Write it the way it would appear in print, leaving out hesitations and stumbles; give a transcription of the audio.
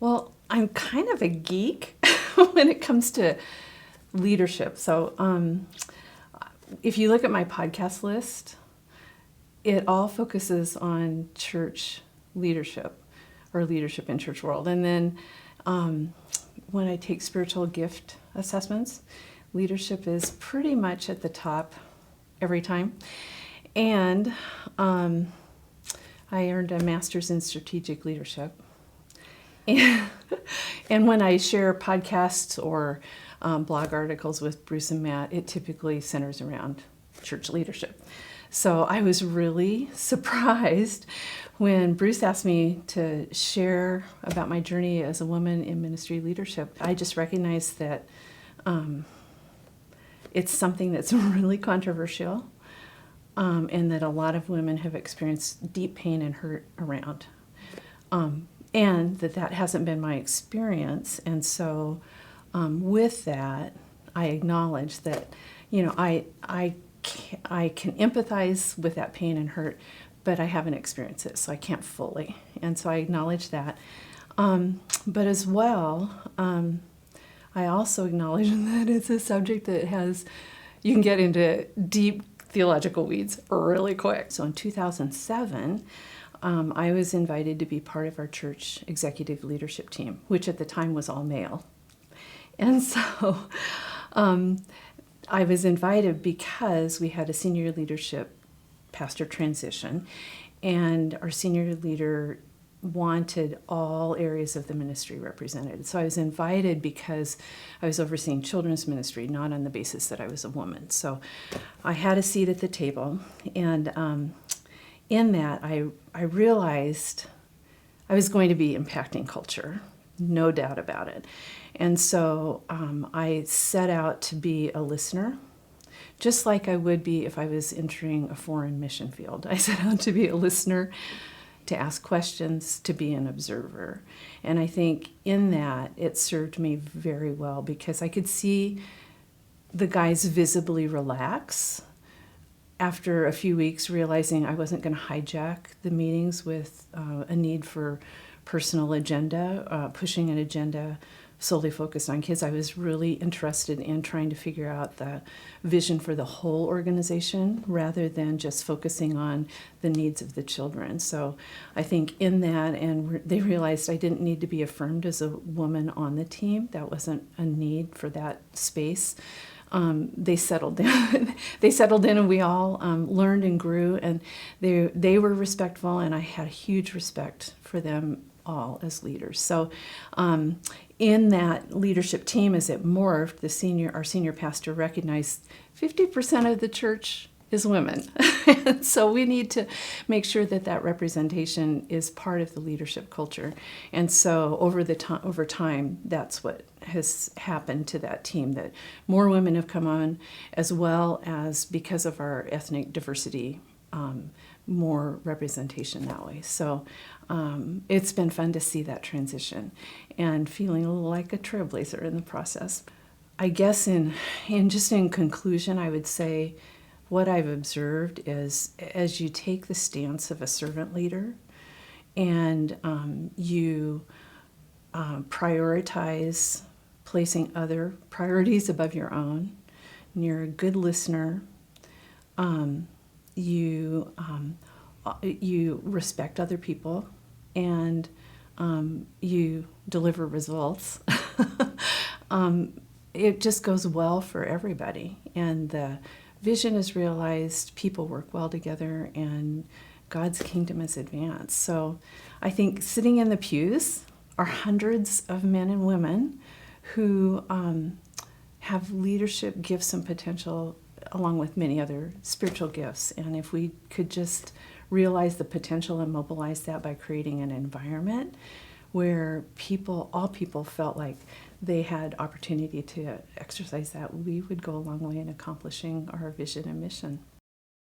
Well, I'm kind of a geek when it comes to leadership. So if you look at my podcast list, it all focuses on church leadership or leadership in church world. And then when I take spiritual gift assessments, leadership is pretty much at the top every time. And I earned a master's in strategic leadership. And when I share podcasts or blog articles with Bruce and Matt, it typically centers around church leadership. So I was really surprised when Bruce asked me to share about my journey as a woman in ministry leadership. I just recognized that it's something that's really controversial, and that a lot of women have experienced deep pain and hurt around. And that hasn't been my experience. And so with that, I acknowledge that, I can empathize with that pain and hurt, but I haven't experienced it, so I can't fully. And so I acknowledge that. But as well, I also acknowledge that it's a subject that you can get into deep theological weeds really quick. So in 2007, I was invited to be part of our church executive leadership team, which at the time was all male. And so I was invited because we had a senior leadership pastor transition, and our senior leader wanted all areas of the ministry represented. So I was invited because I was overseeing children's ministry, not on the basis that I was a woman. So I had a seat at the table, and in that, I realized I was going to be impacting culture, no doubt about it. And so I set out to be a listener, just like I would be if I was entering a foreign mission field. I set out to be a listener, to ask questions, to be an observer. And I think in that, it served me very well because I could see the guys visibly relax after a few weeks, realizing I wasn't going to hijack the meetings with a need for personal agenda, pushing an agenda solely focused on kids. I was really interested in trying to figure out the vision for the whole organization rather than just focusing on the needs of the children. So I think in that, and they realized I didn't need to be affirmed as a woman on the team. That wasn't a need for that space. They settled down. They settled in, and we all learned and grew. And they were respectful, and I had huge respect for them all as leaders. So, in that leadership team, as it morphed, our senior pastor recognized 50% of the church is women, and so we need to make sure that representation is part of the leadership culture. And so over time, that's what has happened to that team, that more women have come on, as well as because of our ethnic diversity, more representation that way. So it's been fun to see that transition and feeling a little like a trailblazer in the process. I guess in conclusion, I would say what I've observed is as you take the stance of a servant leader and you prioritize placing other priorities above your own, and you're a good listener, you respect other people, and you deliver results, it just goes well for everybody. And the vision is realized, people work well together, and God's kingdom is advanced. So I think sitting in the pews are hundreds of men and women who have leadership gifts and potential, along with many other spiritual gifts. And if we could just realize the potential and mobilize that by creating an environment where all people felt like they had opportunity to exercise that, we would go a long way in accomplishing our vision and mission.